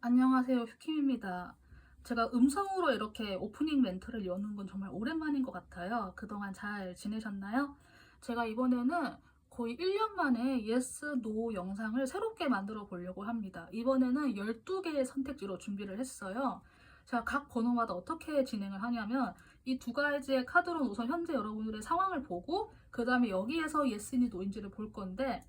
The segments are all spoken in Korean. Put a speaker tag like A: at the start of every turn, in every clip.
A: 안녕하세요. 휴킴입니다. 제가 음성으로 이렇게 오프닝 멘트를 여는 건 정말 오랜만인 것 같아요. 그동안 잘 지내셨나요? 제가 이번에는 거의 1년 만에 yes, no 영상을 새롭게 만들어 보려고 합니다. 이번에는 12개의 선택지로 준비를 했어요. 제가 각 번호마다 어떻게 진행을 하냐면 이 두 가지의 카드로 우선 현재 여러분들의 상황을 보고 그 다음에 여기에서 yes인지 no인지를 볼 건데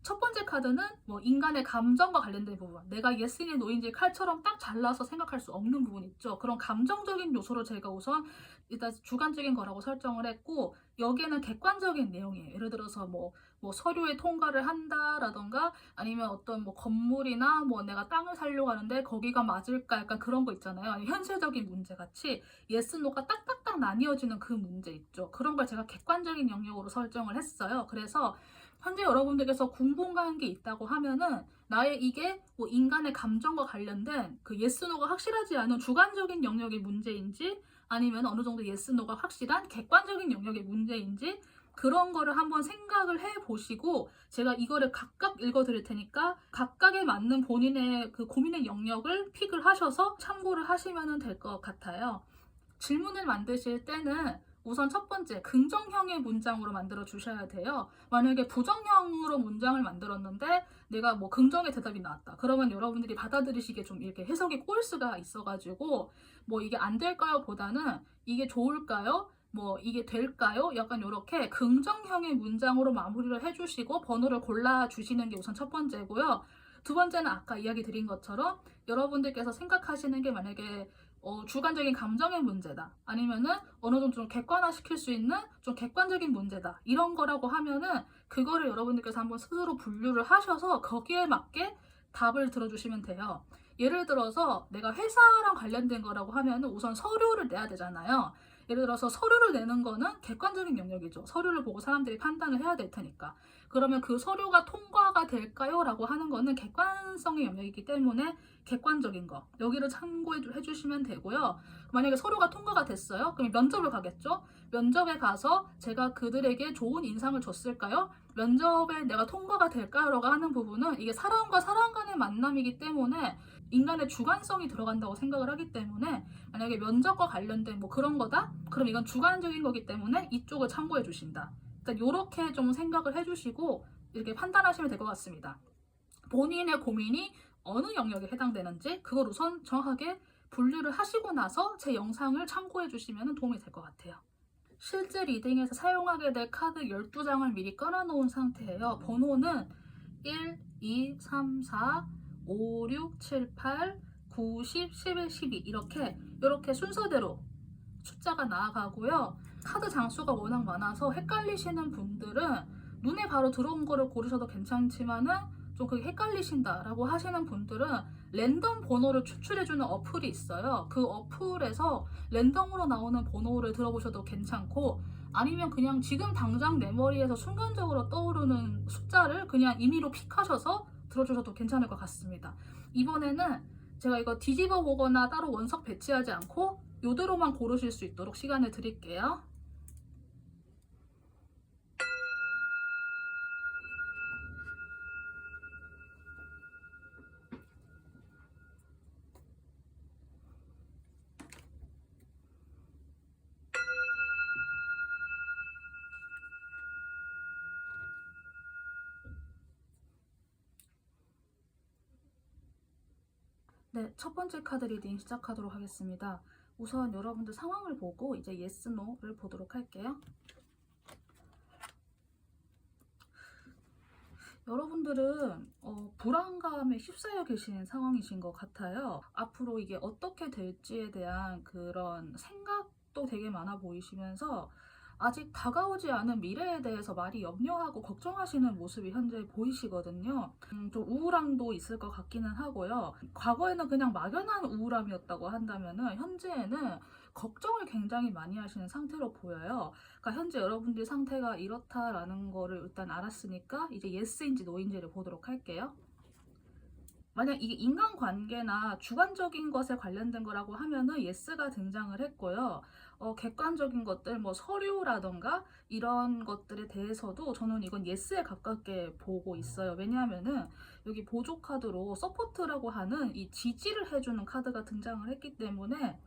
A: 첫 번째 카드는 뭐 인간의 감정과 관련된 부분. 내가 예스인지 노인지 칼처럼 딱 잘라서 생각할 수 없는 부분 있죠. 그런 감정적인 요소를 제가 우선 일단 주관적인 거라고 설정을 했고, 여기에는 객관적인 내용이에요. 예를 들어서 뭐 서류에 통과를 한다라던가 아니면 어떤 뭐 건물이나 뭐 내가 땅을 사려고 하는데 거기가 맞을까 약간 그런 거 있잖아요. 아니, 현실적인 문제 같이 예스 노가 딱딱딱 나뉘어지는 그 문제 있죠. 그런 걸 제가 객관적인 영역으로 설정을 했어요. 그래서 현재 여러분들께서 궁금한 게 있다고 하면은 나의 이게 뭐 인간의 감정과 관련된 그 예스 노가 확실하지 않은 주관적인 영역의 문제인지 아니면 어느 정도 예스 노가 확실한 객관적인 영역의 문제인지 그런 거를 한번 생각을 해 보시고 제가 이거를 각각 읽어 드릴 테니까 각각에 맞는 본인의 그 고민의 영역을 픽을 하셔서 참고를 하시면 될 것 같아요. 질문을 만드실 때는 우선 첫 번째 긍정형의 문장으로 만들어 주셔야 돼요. 만약에 부정형으로 문장을 만들었는데 내가 뭐 긍정의 대답이 나왔다. 그러면 여러분들이 받아들이시기에 좀 이렇게 해석이 꼬일 수가 있어가지고 뭐 이게 안 될까요? 보다는 이게 좋을까요? 뭐 이게 될까요? 약간 이렇게 긍정형의 문장으로 마무리를 해주시고 번호를 골라주시는 게 우선 첫 번째고요. 두 번째는 아까 이야기 드린 것처럼 여러분들께서 생각하시는 게 만약에 주관적인 감정의 문제다. 아니면은 어느 정도 좀 객관화시킬 수 있는 좀 객관적인 문제다. 이런 거라고 하면은 그거를 여러분들께서 한번 스스로 분류를 하셔서 거기에 맞게 답을 들어주시면 돼요. 예를 들어서 내가 회사랑 관련된 거라고 하면은 우선 서류를 내야 되잖아요. 예를 들어서 서류를 내는 거는 객관적인 영역이죠. 서류를 보고 사람들이 판단을 해야 될 테니까. 그러면 그 서류가 통과가 될까요? 라고 하는 거는 객관성의 영역이기 때문에 객관적인 거 여기를 참고해 주시면 되고요. 만약에 서류가 통과가 됐어요. 그럼 면접을 가겠죠. 면접에 가서 제가 그들에게 좋은 인상을 줬을까요? 면접에 내가 통과가 될까요? 라고 하는 부분은 이게 사람과 사람 간의 만남이기 때문에 인간의 주관성이 들어간다고 생각을 하기 때문에 만약에 면접과 관련된 뭐 그런 거다? 그럼 이건 주관적인 거기 때문에 이쪽을 참고해 주신다. 일단 이렇게 좀 생각을 해주시고 이렇게 판단하시면 될 것 같습니다. 본인의 고민이 어느 영역에 해당되는지 그걸 우선 정확하게 분류를 하시고 나서 제 영상을 참고해 주시면 도움이 될 것 같아요. 실제 리딩에서 사용하게 될 카드 12장을 미리 깔아놓은 상태예요. 번호는 1, 2, 3, 4, 5, 6, 7, 8, 9, 10, 11, 12 이렇게 순서대로 숫자가 나아가고요. 카드 장수가 워낙 많아서 헷갈리시는 분들은 눈에 바로 들어온 거를 고르셔도 괜찮지만은 좀 그게 헷갈리신다라고 하시는 분들은 랜덤 번호를 추출해주는 어플이 있어요. 그 어플에서 랜덤으로 나오는 번호를 들어보셔도 괜찮고 아니면 그냥 지금 당장 내 머리에서 순간적으로 떠오르는 숫자를 그냥 임의로 픽하셔서 들어주셔도 괜찮을 것 같습니다. 이번에는 제가 이거 뒤집어 보거나 따로 원석 배치하지 않고 요대로만 고르실 수 있도록 시간을 드릴게요. 네, 첫 번째 카드 리딩 시작하도록 하겠습니다. 우선 여러분들 상황을 보고 이제 yes, no를 보도록 할게요. 여러분들은 불안감에 휩싸여 계신 상황이신 것 같아요. 앞으로 이게 어떻게 될지에 대한 그런 생각도 되게 많아 보이시면서 아직 다가오지 않은 미래에 대해서 많이 염려하고 걱정하시는 모습이 현재 보이시거든요. 좀 우울함도 있을 것 같기는 하고요. 과거에는 그냥 막연한 우울함이었다고 한다면은 현재에는 걱정을 굉장히 많이 하시는 상태로 보여요. 그러니까 현재 여러분들 상태가 이렇다라는 거를 일단 알았으니까 이제 yes인지 no인지를 보도록 할게요. 만약 이게 인간관계나 주관적인 것에 관련된 거라고 하면은 yes가 등장을 했고요. 객관적인 것들, 뭐 서류라던가 이런 것들에 대해서도 저는 이건 yes에 가깝게 보고 있어요. 왜냐하면은 여기 보조 카드로 서포트라고 하는 이 지지를 해주는 카드가 등장을 했기 때문에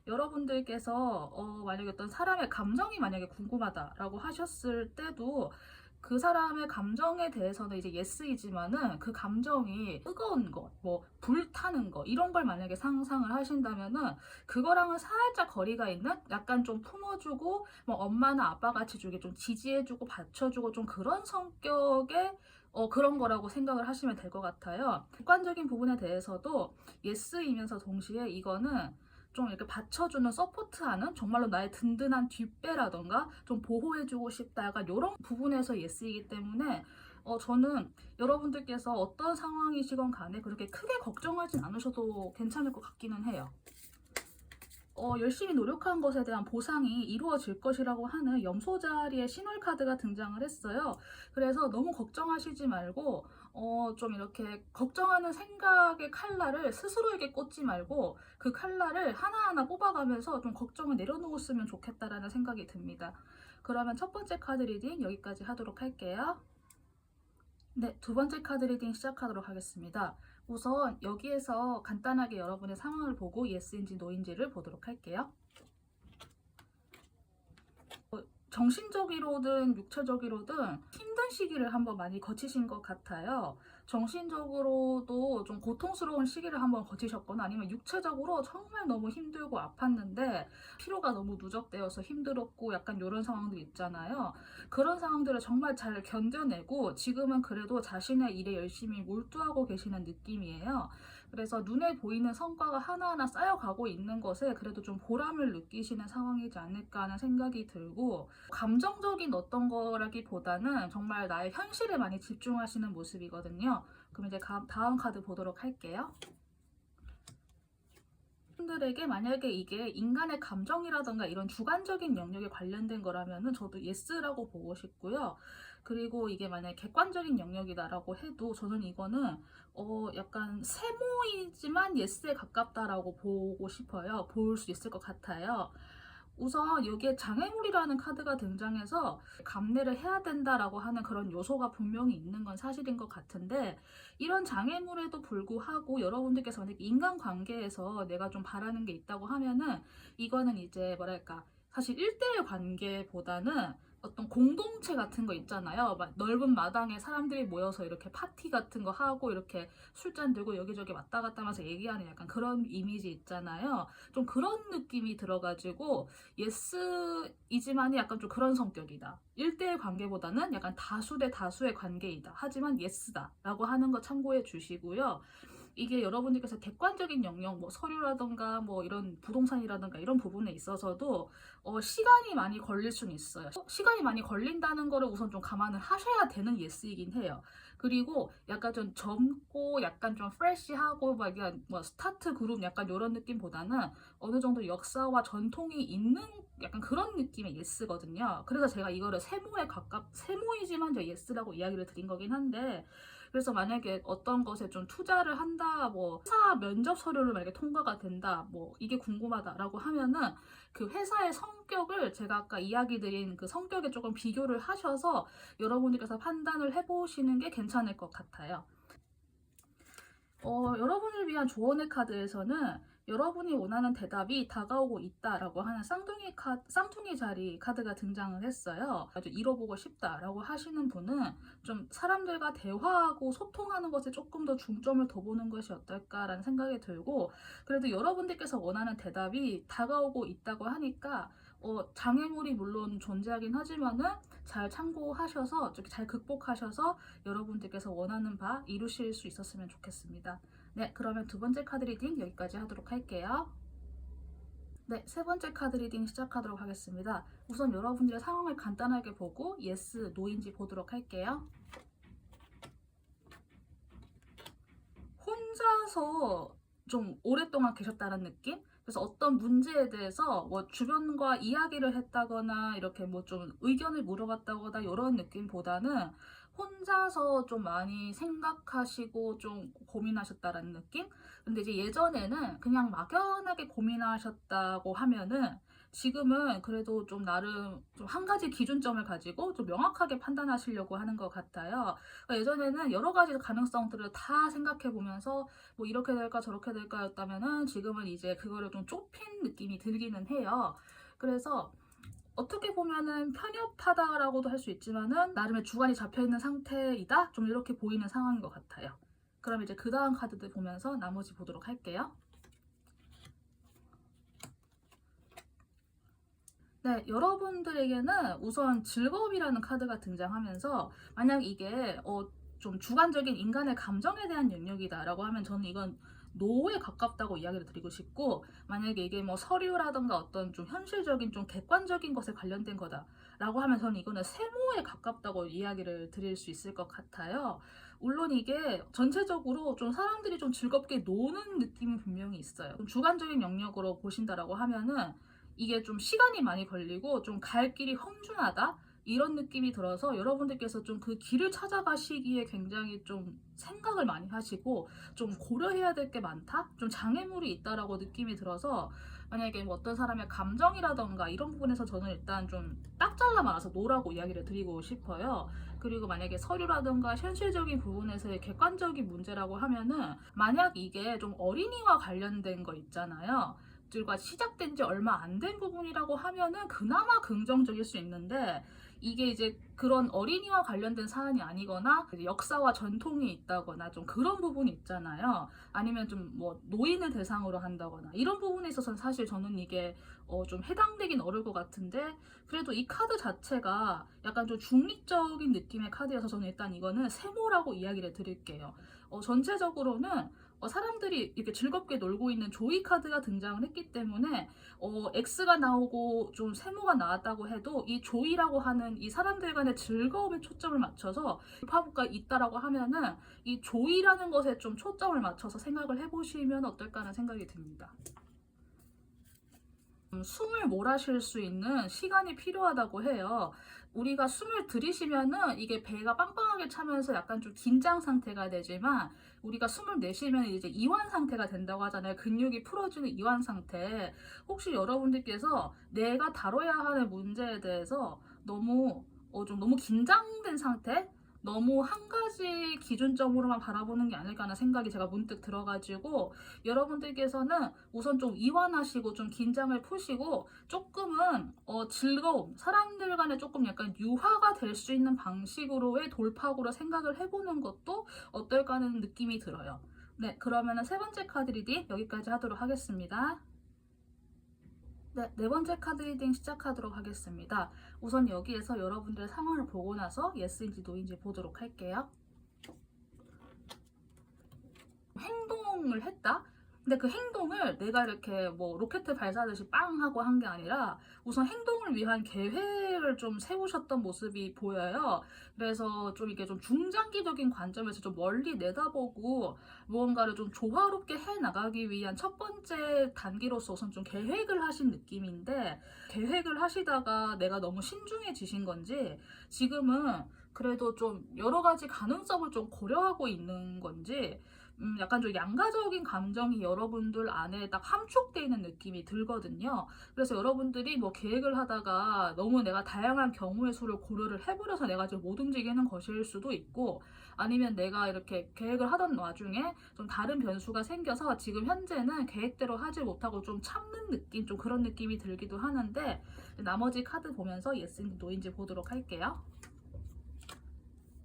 A: 여러분들께서 만약에 어떤 사람의 감정이 만약에 궁금하다라고 하셨을 때도 그 사람의 감정에 대해서는 이제 예스이지만은 그 감정이 뜨거운 거, 뭐 불타는 거 이런 걸 만약에 상상을 하신다면은 그거랑은 살짝 거리가 있는 약간 좀 품어주고 뭐 엄마나 아빠 같이 주게 좀 지지해주고 받쳐주고 좀 그런 성격의 그런 거라고 생각을 하시면 될 것 같아요. 객관적인 부분에 대해서도 예스이면서 동시에 이거는 좀 이렇게 받쳐주는 서포트하는 정말로 나의 든든한 뒷배라던가 좀 보호해주고 싶다 약간 이런 부분에서 예스이기 때문에 저는 여러분들께서 어떤 상황이시건 간에 그렇게 크게 걱정하진 않으셔도 괜찮을 것 같기는 해요. 열심히 노력한 것에 대한 보상이 이루어질 것이라고 하는 염소 자리의 신월 카드가 등장을 했어요. 그래서 너무 걱정하시지 말고 좀 이렇게 걱정하는 생각의 칼날을 스스로에게 꽂지 말고 그 칼날을 하나하나 뽑아가면서 좀 걱정을 내려놓았으면 좋겠다라는 생각이 듭니다. 그러면 첫 번째 카드 리딩 여기까지 하도록 할게요. 네, 두 번째 카드 리딩 시작하도록 하겠습니다. 우선 여기에서 간단하게 여러분의 상황을 보고 예스인지 노인지를 보도록 할게요. 정신적으로든 육체적으로든 힘든 시기를 한번 많이 거치신 것 같아요. 정신적으로도 좀 고통스러운 시기를 한번 거치셨거나 아니면 육체적으로 정말 너무 힘들고 아팠는데 피로가 너무 누적되어서 힘들었고 약간 이런 상황들 있잖아요. 그런 상황들을 정말 잘 견뎌내고 지금은 그래도 자신의 일에 열심히 몰두하고 계시는 느낌이에요. 그래서 눈에 보이는 성과가 하나하나 쌓여가고 있는 것에 그래도 좀 보람을 느끼시는 상황이지 않을까 하는 생각이 들고 감정적인 어떤 거라기보다는 정말 나의 현실에 많이 집중하시는 모습이거든요. 그럼 이제 다음 카드 보도록 할게요. 분들에게 만약에 이게 인간의 감정이라던가 이런 주관적인 영역에 관련된 거라면은 저도 예스라고 보고 싶고요. 그리고 이게 만약에 객관적인 영역이다라고 해도 저는 이거는 약간 세모이지만 예스에 가깝다라고 보고 싶어요. 볼 수 있을 것 같아요. 우선 여기에 장애물이라는 카드가 등장해서 감내를 해야 된다라고 하는 그런 요소가 분명히 있는 건 사실인 것 같은데 이런 장애물에도 불구하고 여러분들께서 만약 인간관계에서 내가 좀 바라는 게 있다고 하면은 이거는 이제 뭐랄까 사실 1대1 관계보다는 어떤 공동체 같은 거 있잖아요. 막 넓은 마당에 사람들이 모여서 이렇게 파티 같은 거 하고 이렇게 술잔 들고 여기저기 왔다 갔다 하면서 얘기하는 약간 그런 이미지 있잖아요. 좀 그런 느낌이 들어가지고 예스이지만이 약간 좀 그런 성격이다. 1대1 관계보다는 약간 다수 대 다수의 관계이다. 하지만 예스다. 라고 하는 거 참고해 주시고요. 이게 여러분들께서 객관적인 영역, 뭐 서류라던가 뭐 이런 부동산이라던가 이런 부분에 있어서도 시간이 많이 걸릴 수는 있어요. 시간이 많이 걸린다는 거를 우선 좀 감안을 하셔야 되는 예스이긴 해요. 그리고 약간 좀 젊고 약간 좀 프레시하고 막 이런 뭐 스타트 그룹 약간 이런 느낌보다는 어느 정도 역사와 전통이 있는 약간 그런 느낌의 예스거든요. 그래서 제가 이거를 세모이지만 저 예스라고 이야기를 드린 거긴 한데 그래서 만약에 어떤 것에 좀 투자를 한다, 뭐 회사 면접 서류를 만약에 통과가 된다, 뭐 이게 궁금하다라고 하면은 그 회사의 성격을 제가 아까 이야기 드린 그 성격에 조금 비교를 하셔서 여러분들께서 판단을 해보시는 게 괜찮을 것 같아요. 여러분을 위한 조언의 카드에서는 여러분이 원하는 대답이 다가오고 있다라고 하는 쌍둥이 자리 카드가 등장을 했어요. 아주 잃어보고 싶다라고 하시는 분은 좀 사람들과 대화하고 소통하는 것에 조금 더 중점을 더 보는 것이 어떨까라는 생각이 들고 그래도 여러분들께서 원하는 대답이 다가오고 있다고 하니까 장애물이 물론 존재하긴 하지만은 잘 참고하셔서 잘 극복하셔서 여러분들께서 원하는 바 이루실 수 있었으면 좋겠습니다. 네, 그러면 두 번째 카드 리딩 여기까지 하도록 할게요. 네, 세 번째 카드 리딩 시작하도록 하겠습니다. 우선 여러분들의 상황을 간단하게 보고 예스, 노인지 보도록 할게요. 혼자서 좀 오랫동안 계셨다는 느낌? 그래서 어떤 문제에 대해서 뭐 주변과 이야기를 했다거나 이렇게 뭐 좀 의견을 물어봤다거나 이런 느낌보다는 혼자서 좀 많이 생각하시고 좀 고민하셨다라는 느낌? 근데 이제 예전에는 그냥 막연하게 고민하셨다고 하면은 지금은 그래도 좀 나름 좀 한 가지 기준점을 가지고 좀 명확하게 판단하시려고 하는 것 같아요. 그러니까 예전에는 여러 가지 가능성들을 다 생각해 보면서 뭐 이렇게 될까 저렇게 될까였다면은 지금은 이제 그거를 좀 좁힌 느낌이 들기는 해요. 그래서 어떻게 보면은 편협하다라고도 할 수 있지만은 나름의 주관이 잡혀 있는 상태이다? 좀 이렇게 보이는 상황인 것 같아요. 그럼 이제 그 다음 카드들 보면서 나머지 보도록 할게요. 네, 여러분들에게는 우선 즐거움이라는 카드가 등장하면서 만약 이게 좀 주관적인 인간의 감정에 대한 영역이다라고 하면 저는 이건 노에 가깝다고 이야기를 드리고 싶고, 만약에 이게 뭐 서류라던가 어떤 좀 현실적인 좀 객관적인 것에 관련된 거다라고 하면 저는 이거는 세모에 가깝다고 이야기를 드릴 수 있을 것 같아요. 물론 이게 전체적으로 좀 사람들이 좀 즐겁게 노는 느낌이 분명히 있어요. 좀 주관적인 영역으로 보신다라고 하면은 이게 좀 시간이 많이 걸리고 좀 갈 길이 험준하다? 이런 느낌이 들어서 여러분들께서 좀 그 길을 찾아가시기에 굉장히 좀 생각을 많이 하시고 좀 고려해야 될 게 많다? 좀 장애물이 있다라고 느낌이 들어서 만약에 뭐 어떤 사람의 감정이라던가 이런 부분에서 저는 일단 좀 딱 잘라 말아서 노라고 이야기를 드리고 싶어요. 그리고 만약에 서류라든가 현실적인 부분에서의 객관적인 문제라고 하면은 만약 이게 좀 어린이와 관련된 거 있잖아요. 들과 시작된 지 얼마 안 된 부분이라고 하면은 그나마 긍정적일 수 있는데 이게 이제 그런 어린이와 관련된 사안이 아니거나 역사와 전통이 있다거나 좀 그런 부분이 있잖아요. 아니면 좀 뭐 노인을 대상으로 한다거나 이런 부분에 있어서는 사실 저는 이게 좀 해당되긴 어려울 것 같은데 그래도 이 카드 자체가 약간 좀 중립적인 느낌의 카드여서 저는 일단 이거는 세모라고 이야기를 드릴게요. 전체적으로는 사람들이 이렇게 즐겁게 놀고 있는 조이 카드가 등장을 했기 때문에 X가 나오고 좀 세모가 나왔다고 해도 이 조이라고 하는 이 사람들 간의 즐거움에 초점을 맞춰서 파브가 있다라고 하면은 이 조이라는 것에 좀 초점을 맞춰서 생각을 해보시면 어떨까 하는 생각이 듭니다. 숨을 몰아쉴 수 있는 시간이 필요하다고 해요. 우리가 숨을 들이쉬면은 이게 배가 빵빵하게 차면서 약간 좀 긴장 상태가 되지만 우리가 숨을 내쉬면 이제 이완 상태가 된다고 하잖아요. 근육이 풀어지는 이완 상태. 혹시 여러분들께서 내가 다뤄야 하는 문제에 대해서 너무 긴장된 상태? 너무 한 가지 기준점으로만 바라보는 게 아닐까 하는 생각이 제가 문득 들어가지고 여러분들께서는 우선 좀 이완하시고 좀 긴장을 푸시고 조금은 즐거움, 사람들 간에 조금 약간 유화가 될 수 있는 방식으로의 돌파구로 생각을 해보는 것도 어떨까 하는 느낌이 들어요. 네, 그러면은 세 번째 카드 리딩 여기까지 하도록 하겠습니다. 네, 네 번째 카드 리딩 시작하도록 하겠습니다. 우선 여기에서 여러분들의 상황을 보고 나서 예스인지 노인지 보도록 할게요. 행동을 했다? 근데 그 행동을 내가 이렇게 뭐 로켓 발사하듯이 빵 하고 한 게 아니라 우선 행동을 위한 계획을 좀 세우셨던 모습이 보여요. 그래서 좀 이게 좀 중장기적인 관점에서 좀 멀리 내다보고 무언가를 좀 조화롭게 해 나가기 위한 첫 번째 단계로서 우선 좀 계획을 하신 느낌인데 계획을 하시다가 내가 너무 신중해지신 건지 지금은 그래도 좀 여러 가지 가능성을 좀 고려하고 있는 건지 약간 좀 양가적인 감정이 여러분들 안에 딱 함축되어 있는 느낌이 들거든요. 그래서 여러분들이 뭐 계획을 하다가 너무 내가 다양한 경우의 수를 고려를 해버려서 내가 지금 못 움직이는 것일 수도 있고 아니면 내가 이렇게 계획을 하던 와중에 좀 다른 변수가 생겨서 지금 현재는 계획대로 하지 못하고 좀 참는 느낌, 좀 그런 느낌이 들기도 하는데 나머지 카드 보면서 예스인지 노인지 보도록 할게요.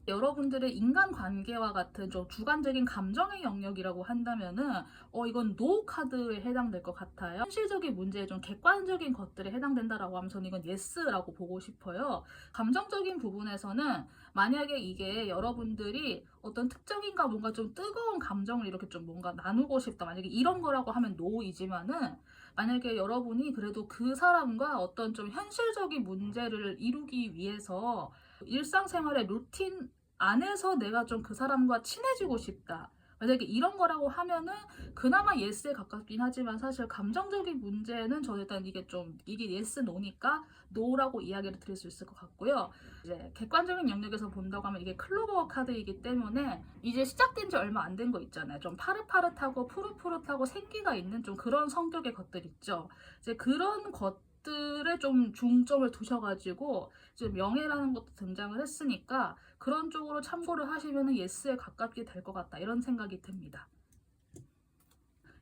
A: 여러분들의 인간관계와 같은 좀 주관적인 감정의 영역이라고 한다면은 이건 노 카드에 해당될 것 같아요. 현실적인 문제에 좀 객관적인 것들에 해당된다라고 하면 저는 이건 예스라고 보고 싶어요. 감정적인 부분에서는 만약에 이게 여러분들이 어떤 특정인가 뭔가 좀 뜨거운 감정을 이렇게 좀 뭔가 나누고 싶다 만약에 이런 거라고 하면 노이지만은 만약에 여러분이 그래도 그 사람과 어떤 좀 현실적인 문제를 이루기 위해서 일상생활의 루틴 안에서 내가 좀 그 사람과 친해지고 싶다. 만약에 이런 거라고 하면은 그나마 예스에 가깝긴 하지만 사실 감정적인 문제는 저는 일단 이게 예스 노니까 노라고 이야기를 드릴 수 있을 것 같고요. 이제 객관적인 영역에서 본다고 하면 이게 클로버 카드이기 때문에 이제 시작된 지 얼마 안 된 거 있잖아요. 좀 파릇파릇하고 푸릇푸릇하고 생기가 있는 좀 그런 성격의 것들 있죠. 이제 그런 것들에 좀 중점을 두셔가지고 이제 명예라는 것도 등장을 했으니까 그런 쪽으로 참고를 하시면 예스에 가깝게 될 것 같다 이런 생각이 듭니다.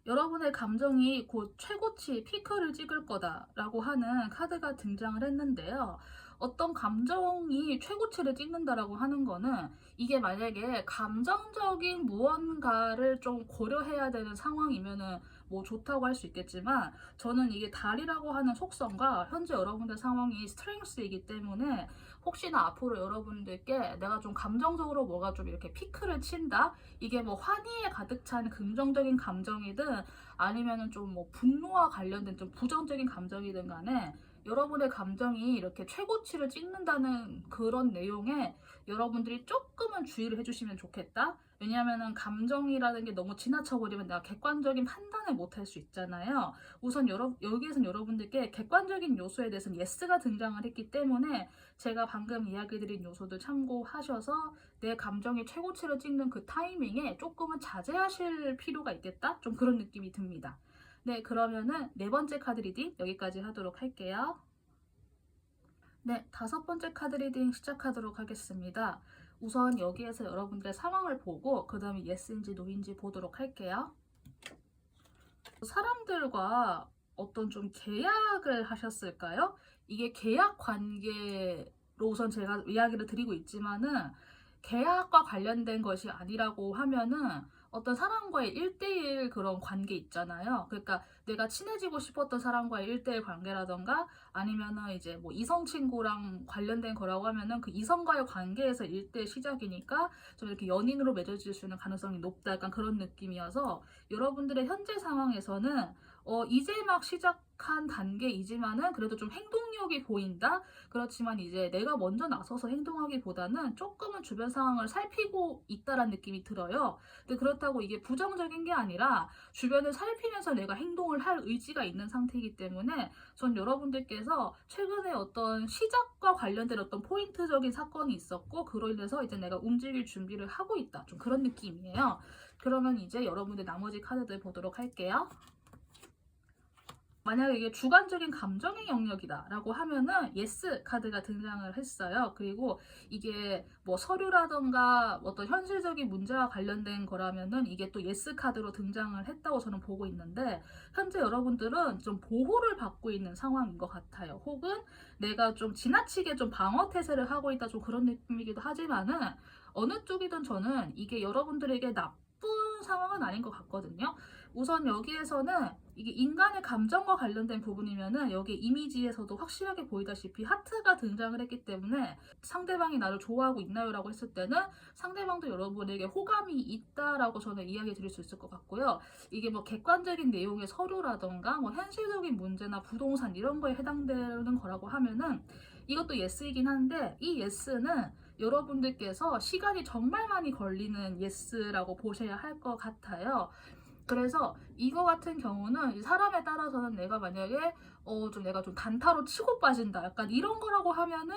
A: 여러분의 감정이 곧 최고치 피크를 찍을 거다라고 하는 카드가 등장을 했는데요. 어떤 감정이 최고치를 찍는다라고 하는 거는 이게 만약에 감정적인 무언가를 좀 고려해야 되는 상황이면은 뭐 좋다고 할 수 있겠지만 저는 이게 달이라고 하는 속성과 현재 여러분들 상황이 스트렝스이기 때문에 혹시나 앞으로 여러분들께 내가 좀 감정적으로 뭐가 좀 이렇게 피크를 친다? 이게 뭐 환희에 가득 찬 긍정적인 감정이든 아니면은 좀 뭐 분노와 관련된 좀 부정적인 감정이든 간에 여러분의 감정이 이렇게 최고치를 찍는다는 그런 내용에 여러분들이 조금은 주의를 해주시면 좋겠다. 왜냐하면은 감정이라는 게 너무 지나쳐버리면 내가 객관적인 판단을 못 할 수 있잖아요. 우선 여기에선 여러분들께 객관적인 요소에 대해서는 예스가 등장을 했기 때문에 제가 방금 이야기드린 요소들 참고하셔서 내 감정의 최고치를 찍는 그 타이밍에 조금은 자제하실 필요가 있겠다? 좀 그런 느낌이 듭니다. 네, 그러면은 네 번째 카드 리딩 여기까지 하도록 할게요. 네, 다섯 번째 카드 리딩 시작하도록 하겠습니다. 우선 여기에서 여러분들의 상황을 보고 그 다음에 예스인지 노인지 보도록 할게요. 사람들과 어떤 좀 계약을 하셨을까요? 이게 계약 관계로 우선 제가 이야기를 드리고 있지만은 계약과 관련된 것이 아니라고 하면은 어떤 사람과의 1대1 그런 관계 있잖아요. 그러니까 내가 친해지고 싶었던 사람과의 1대1 관계라던가 아니면은 이제 뭐 이성 친구랑 관련된 거라고 하면은 그 이성과의 관계에서 1대1 시작이니까 좀 이렇게 연인으로 맺어질 수 있는 가능성이 높다. 약간 그런 느낌이어서 여러분들의 현재 상황에서는 이제 막 시작한 단계이지만은 그래도 좀 행동력이 보인다? 그렇지만 이제 내가 먼저 나서서 행동하기보다는 조금은 주변 상황을 살피고 있다라는 느낌이 들어요. 근데 그렇다고 이게 부정적인 게 아니라 주변을 살피면서 내가 행동을 할 의지가 있는 상태이기 때문에 전 여러분들께서 최근에 어떤 시작과 관련된 어떤 포인트적인 사건이 있었고 그로 인해서 이제 내가 움직일 준비를 하고 있다. 좀 그런 느낌이에요. 그러면 이제 여러분들 나머지 카드들 보도록 할게요. 만약에 이게 주관적인 감정의 영역이다라고 하면은 예스 카드가 등장을 했어요. 그리고 이게 뭐 서류라던가 어떤 현실적인 문제와 관련된 거라면은 이게 또 예스 카드로 등장을 했다고 저는 보고 있는데 현재 여러분들은 좀 보호를 받고 있는 상황인 것 같아요. 혹은 내가 좀 지나치게 좀 방어 태세를 하고 있다 좀 그런 느낌이기도 하지만은 어느 쪽이든 저는 이게 여러분들에게 나쁜 상황은 아닌 것 같거든요. 우선 여기에서는 이게 인간의 감정과 관련된 부분이면은 여기 이미지에서도 확실하게 보이다시피 하트가 등장을 했기 때문에 상대방이 나를 좋아하고 있나요? 라고 했을 때는 상대방도 여러분에게 호감이 있다라고 저는 이야기 드릴 수 있을 것 같고요. 이게 뭐 객관적인 내용의 서류라던가 뭐 현실적인 문제나 부동산 이런 거에 해당되는 거라고 하면은 이것도 예스이긴 한데 이 예스는 여러분들께서 시간이 정말 많이 걸리는 예스라고 보셔야 할 것 같아요. 그래서 이거 같은 경우는 사람에 따라서는 내가 만약에 내가 좀 단타로 치고 빠진다 약간 이런 거라고 하면은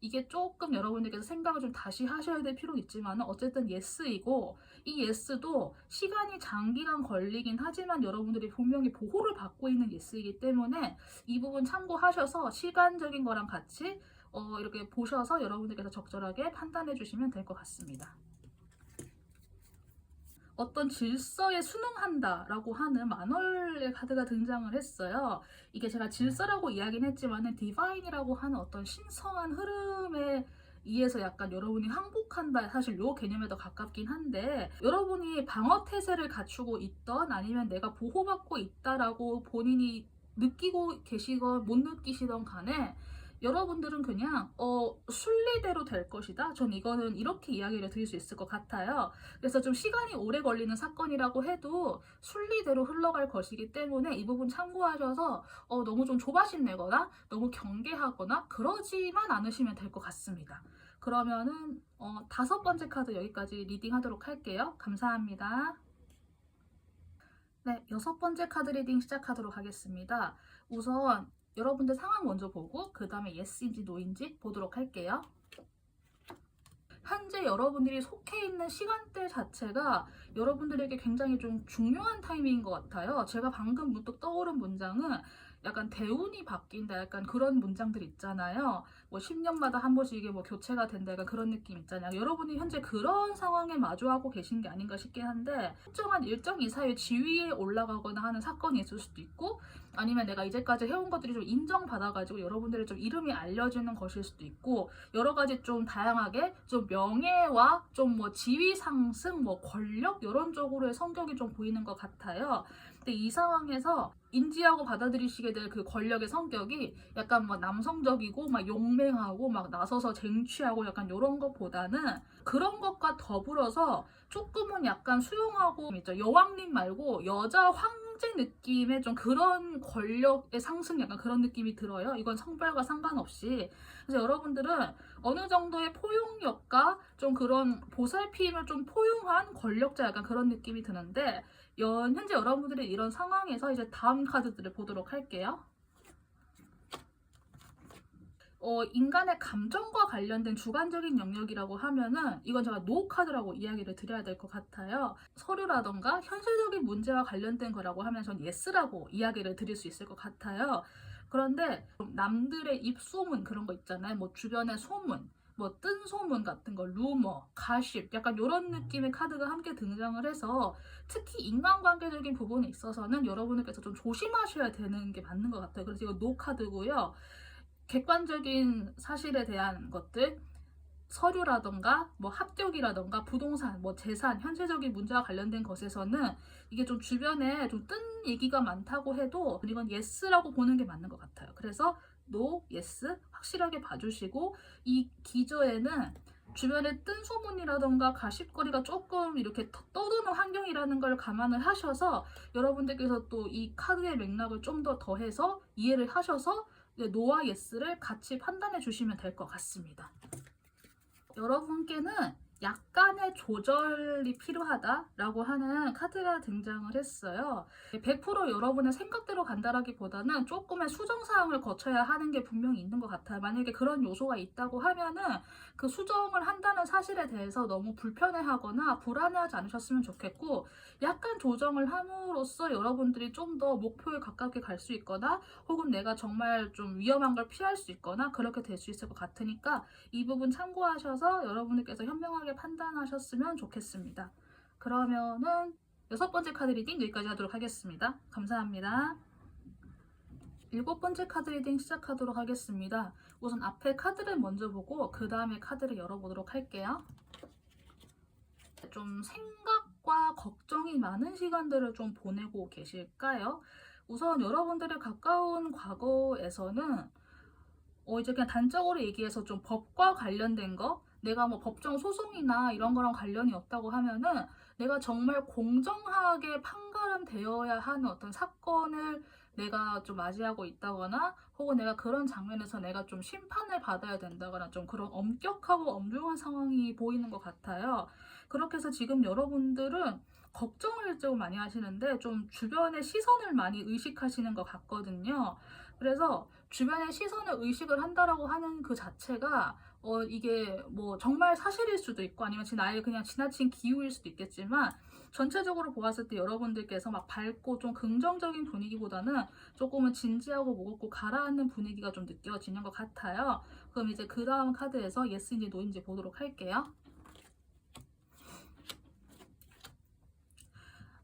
A: 이게 조금 여러분들께서 생각을 좀 다시 하셔야 될 필요는 있지만 어쨌든 예스이고 이 예스도 시간이 장기간 걸리긴 하지만 여러분들이 분명히 보호를 받고 있는 예스이기 때문에 이 부분 참고하셔서 시간적인 거랑 같이 이렇게 보셔서 여러분들께서 적절하게 판단해 주시면 될 것 같습니다. 어떤 질서에 순응한다라고 하는 만월의 카드가 등장을 했어요. 이게 제가 질서라고 이야기는 했지만은 디바인이라고 하는 어떤 신성한 흐름에 의해서 약간 여러분이 항복한다 사실 요 개념에 더 가깝긴 한데 여러분이 방어 태세를 갖추고 있던 아니면 내가 보호받고 있다라고 본인이 느끼고 계시건 못 느끼시던 간에 여러분들은 그냥 순리대로 될 것이다. 전 이거는 이렇게 이야기를 드릴 수 있을 것 같아요. 그래서 좀 시간이 오래 걸리는 사건이라고 해도 순리대로 흘러갈 것이기 때문에 이 부분 참고하셔서 너무 좀 조바심 내거나 너무 경계하거나 그러지만 않으시면 될 것 같습니다. 그러면은 다섯 번째 카드 여기까지 리딩하도록 할게요. 감사합니다. 네, 여섯 번째 카드 리딩 시작하도록 하겠습니다. 우선 여러분들 상황 먼저 보고 그 다음에 예스인지 노인지 보도록 할게요. 현재 여러분들이 속해 있는 시간대 자체가 여러분들에게 굉장히 좀 중요한 타이밍인 것 같아요. 제가 방금 문득 떠오른 문장은 약간 대운이 바뀐다, 약간 그런 문장들 있잖아요. 뭐 10년마다 한 번씩 이게 뭐 교체가 된다, 약간 그런 느낌 있잖아요. 여러분이 현재 그런 상황에 마주하고 계신 게 아닌가 싶긴 한데, 특정한 일정 이사의 지위에 올라가거나 하는 사건이 있을 수도 있고, 아니면 내가 이제까지 해온 것들이 좀 인정받아가지고 여러분들의 좀 이름이 알려지는 것일 수도 있고, 여러 가지 좀 다양하게 좀 명예와 좀 뭐 지위 상승, 뭐 권력 이런 쪽으로의 성격이 좀 보이는 것 같아요. 근데 이 상황에서 인지하고 받아들이시게 될 그 권력의 성격이 약간 뭐 남성적이고 막 용맹하고 막 나서서 쟁취하고 약간 이런 것보다는 그런 것과 더불어서 조금은 약간 수용하고 있죠. 여왕님 말고 여자 황제 느낌의 좀 그런 권력의 상승, 약간 그런 느낌이 들어요. 이건 성별과 상관없이. 그래서 여러분들은 어느 정도의 포용력과 좀 그런 보살핌을 좀 포용한 권력자, 약간 그런 느낌이 드는데, 현재 여러분들이 이런 상황에서 이제 다음 카드들을 보도록 할게요. 인간의 감정과 관련된 주관적인 영역이라고 하면은 이건 제가 노 카드라고 이야기를 드려야 될 것 같아요. 서류라던가 현실적인 문제와 관련된 거라고 하면 전 예스라고 이야기를 드릴 수 있을 것 같아요. 그런데 남들의 입소문 그런 거 있잖아요. 뭐 주변의 소문, 뭐 뜬 소문 같은 거, 루머, 가십, 약간 이런 느낌의 카드가 함께 등장을 해서 특히 인간관계적인 부분에 있어서는 여러분들께서 좀 조심하셔야 되는 게 맞는 것 같아요. 그래서 이거 노 카드고요. 객관적인 사실에 대한 것들, 서류라던가 뭐 합격이라던가 부동산, 뭐 재산, 현실적인 문제와 관련된 것에서는 이게 좀 주변에 좀 뜬 얘기가 많다고 해도 이건 예스라고 보는 게 맞는 것 같아요. 그래서 노, 예스 확실하게 봐주시고, 이 기저에는 주변에 뜬 소문이라던가 가십거리가 조금 이렇게 떠도는 환경이라는 걸 감안을 하셔서 여러분들께서 또 이 카드의 맥락을 좀 더 더해서 이해를 하셔서 노와 예스를 같이 판단해 주시면 될 것 같습니다. 여러분께는 약간의 조절이 필요하다라고 하는 카드가 등장을 했어요. 100% 여러분의 생각대로 간다라기보다는 조금의 수정사항을 거쳐야 하는 게 분명히 있는 것 같아요. 만약에 그런 요소가 있다고 하면은 그 수정을 한다는 사실에 대해서 너무 불편해하거나 불안해하지 않으셨으면 좋겠고, 약간 조정을 함으로써 여러분들이 좀 더 목표에 가깝게 갈 수 있거나 혹은 내가 정말 좀 위험한 걸 피할 수 있거나 그렇게 될 수 있을 것 같으니까 이 부분 참고하셔서 여러분들께서 현명하게 판단하셨으면 좋겠습니다. 그러면은 여섯 번째 카드 리딩 여기까지 하도록 하겠습니다. 감사합니다. 일곱 번째 카드 리딩 시작하도록 하겠습니다. 우선 앞에 카드를 먼저 보고 그 다음에 카드를 열어보도록 할게요. 좀 생각과 걱정이 많은 시간들을 좀 보내고 계실까요? 우선 여러분들의 가까운 과거에서는 이제 그냥 단적으로 얘기해서 좀 법과 관련된 거, 내가 뭐 법정 소송이나 이런 거랑 관련이 없다고 하면은 내가 정말 공정하게 판가름되어야 하는 어떤 사건을 내가 좀 맞이하고 있다거나 혹은 내가 그런 장면에서 내가 좀 심판을 받아야 된다거나 좀 그런 엄격하고 엄중한 상황이 보이는 것 같아요. 그렇게 해서 지금 여러분들은 걱정을 좀 많이 하시는데 좀 주변의 시선을 많이 의식하시는 것 같거든요. 그래서 주변의 시선을 의식을 한다라고 하는 그 자체가 이게 뭐 정말 사실일 수도 있고 아니면 나의 그냥 지나친 기우일 수도 있겠지만, 전체적으로 보았을 때 여러분들께서 막 밝고 좀 긍정적인 분위기보다는 조금은 진지하고 무겁고 가라앉는 분위기가 좀 느껴지는 것 같아요. 그럼 이제 그 다음 카드에서 예스인지 노인지 보도록 할게요.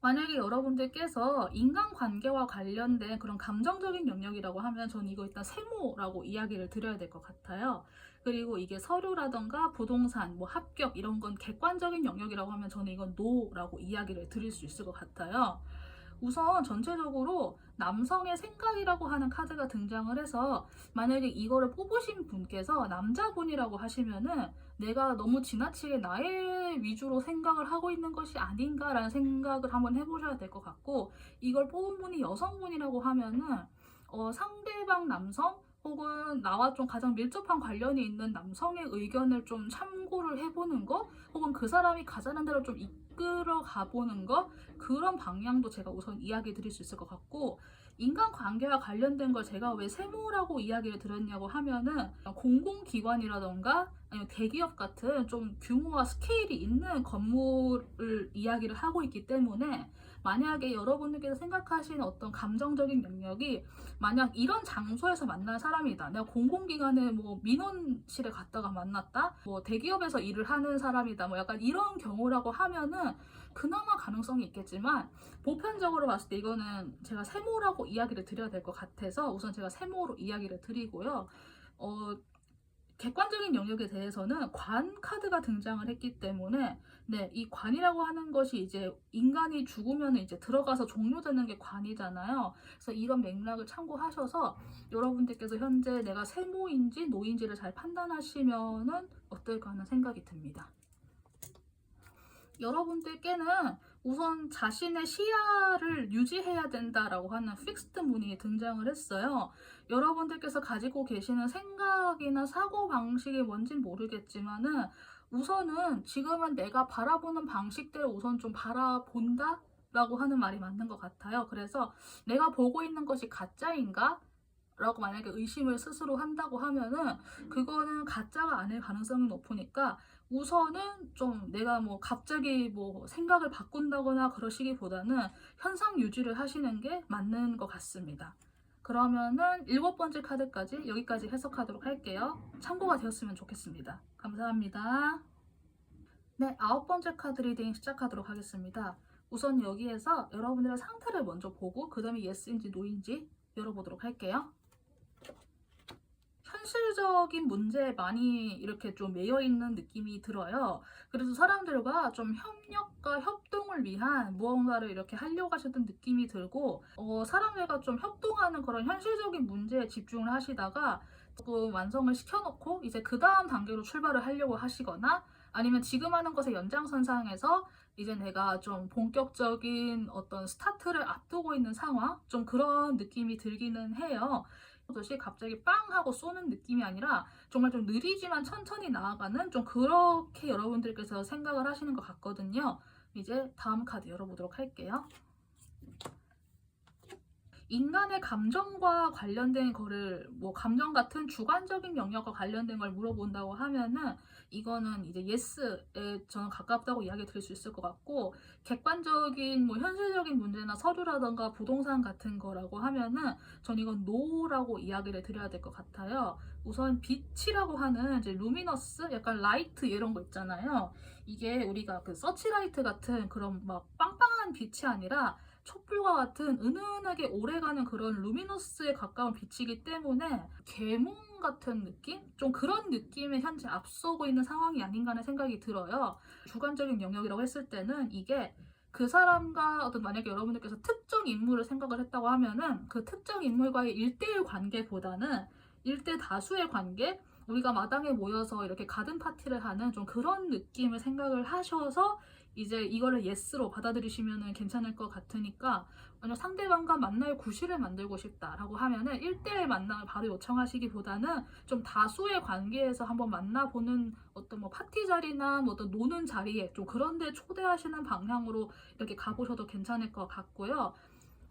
A: 만약에 여러분들께서 인간관계와 관련된 그런 감정적인 영역이라고 하면 저는 이거 일단 세모라고 이야기를 드려야 될 것 같아요. 그리고 이게 서류라던가 부동산, 뭐 합격 이런 건 객관적인 영역이라고 하면 저는 이건 노라고 이야기를 드릴 수 있을 것 같아요. 우선 전체적으로 남성의 생각이라고 하는 카드가 등장을 해서 만약에 이거를 뽑으신 분께서 남자분이라고 하시면은 내가 너무 지나치게 나의 위주로 생각을 하고 있는 것이 아닌가라는 생각을 한번 해보셔야 될 것 같고, 이걸 뽑은 분이 여성분이라고 하면은 상대방 남성 혹은 나와 좀 가장 밀접한 관련이 있는 남성의 의견을 좀 참고를 해보는 거, 혹은 그 사람이 가자는 대로 좀 이끌어가 보는 거, 그런 방향도 제가 우선 이야기 드릴 수 있을 것 같고, 인간관계와 관련된 걸 제가 왜 세무라고 이야기를 드렸냐고 하면은 공공기관이라던가 아니면 대기업 같은 좀 규모와 스케일이 있는 건물을 이야기를 하고 있기 때문에, 만약에 여러분들께서 생각하시는 어떤 감정적인 영역이 만약 이런 장소에서 만난 사람이다, 내가 공공기관의 뭐 민원실에 갔다가 만났다, 뭐 대기업에서 일을 하는 사람이다, 뭐 약간 이런 경우라고 하면은 그나마 가능성이 있겠지만, 보편적으로 봤을 때 이거는 제가 세모라고 이야기를 드려야 될 것 같아서 우선 제가 세모로 이야기를 드리고요. 객관적인 영역에 대해서는 관 카드가 등장을 했기 때문에, 네, 이 관이라고 하는 것이 이제 인간이 죽으면 이제 들어가서 종료되는 게 관이잖아요. 그래서 이런 맥락을 참고하셔서 여러분들께서 현재 내가 세모인지 노인지를 잘 판단하시면은 어떨까 하는 생각이 듭니다. 여러분들께는 우선 자신의 시야를 유지해야 된다라고 하는 픽스드 문이 등장을 했어요. 여러분들께서 가지고 계시는 생각이나 사고방식이 뭔진 모르겠지만은 우선은 지금은 내가 바라보는 방식대로 우선 좀 바라본다? 라고 하는 말이 맞는 것 같아요. 그래서 내가 보고 있는 것이 가짜인가? 라고 만약에 의심을 스스로 한다고 하면은 그거는 가짜가 아닐 가능성이 높으니까 우선은 좀 내가 뭐 갑자기 뭐 생각을 바꾼다거나 그러시기보다는 현상 유지를 하시는 게 맞는 것 같습니다. 그러면은 7번째 카드까지 여기까지 해석하도록 할게요. 참고가 되었으면 좋겠습니다. 감사합니다. 네, 9번째 카드 리딩 시작하도록 하겠습니다. 우선 여기에서 여러분들의 상태를 먼저 보고 그 다음에 예스인지 노인지 열어보도록 할게요. 현실적인 문제에 많이 이렇게 좀 매여 있는 느낌이 들어요. 그래서 사람들과 좀 협력과 협동을 위한 무언가를 이렇게 하려고 하셨던 느낌이 들고, 사람들과 좀 협동하는 그런 현실적인 문제에 집중을 하시다가 조금 완성을 시켜놓고 이제 그 다음 단계로 출발을 하려고 하시거나, 아니면 지금 하는 것의 연장선상에서 이제 내가 좀 본격적인 어떤 스타트를 앞두고 있는 상황, 좀 그런 느낌이 들기는 해요. 듯이 갑자기 빵 하고 쏘는 느낌이 아니라 정말 좀 느리지만 천천히 나아가는, 좀 그렇게 여러분들께서 생각을 하시는 것 같거든요. 이제 다음 카드 열어보도록 할게요. 인간의 감정과 관련된 거를, 뭐 감정 같은 주관적인 영역과 관련된 걸 물어본다고 하면은 이거는 이제 예스에 저는 가깝다고 이야기 드릴 수 있을 것 같고, 객관적인 뭐 현실적인 문제나 서류라던가 부동산 같은 거라고 하면은 전 이건 노라고 이야기를 드려야 될 것 같아요. 우선 빛이라고 하는 이제 루미너스, 약간 라이트 이런 거 있잖아요. 이게 우리가 그 서치라이트 같은 그런 막 빵빵한 빛이 아니라 촛불과 같은 은은하게 오래가는 그런 루미너스에 가까운 빛이기 때문에 계몽 같은 느낌? 좀 그런 느낌에 현재 앞서고 있는 상황이 아닌가 하는 생각이 들어요. 주관적인 영역이라고 했을 때는 이게 그 사람과 어떤, 만약에 여러분들께서 특정 인물을 생각을 했다고 하면은 그 특정 인물과의 1대1 관계보다는 1대 다수의 관계, 우리가 마당에 모여서 이렇게 가든 파티를 하는 좀 그런 느낌을 생각을 하셔서 이제 이거를 예스로 받아들이시면 괜찮을 것 같으니까, 만약 상대방과 만날 구실을 만들고 싶다라고 하면은 1대1 만남을 바로 요청하시기보다는 좀 다수의 관계에서 한번 만나보는 어떤 뭐 파티 자리나 뭐 어떤 노는 자리에 좀 그런 데 초대하시는 방향으로 이렇게 가보셔도 괜찮을 것 같고요.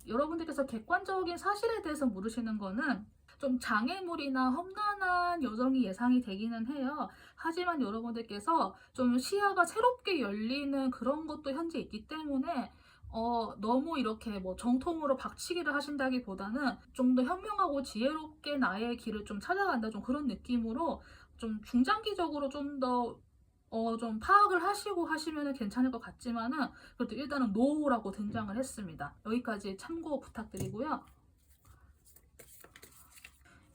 A: 여러분들께서 객관적인 사실에 대해서 물으시는 거는 좀 장애물이나 험난한 여정이 예상이 되기는 해요. 하지만 여러분들께서 좀 시야가 새롭게 열리는 그런 것도 현재 있기 때문에 너무 이렇게 뭐 정통으로 박치기를 하신다기보다는 좀 더 현명하고 지혜롭게 나의 길을 좀 찾아간다, 좀 그런 느낌으로 좀 중장기적으로 좀 더 좀 파악을 하시고 하시면 괜찮을 것 같지만은, 그래도 일단은 노라고 등장을 했습니다. 여기까지 참고 부탁드리고요.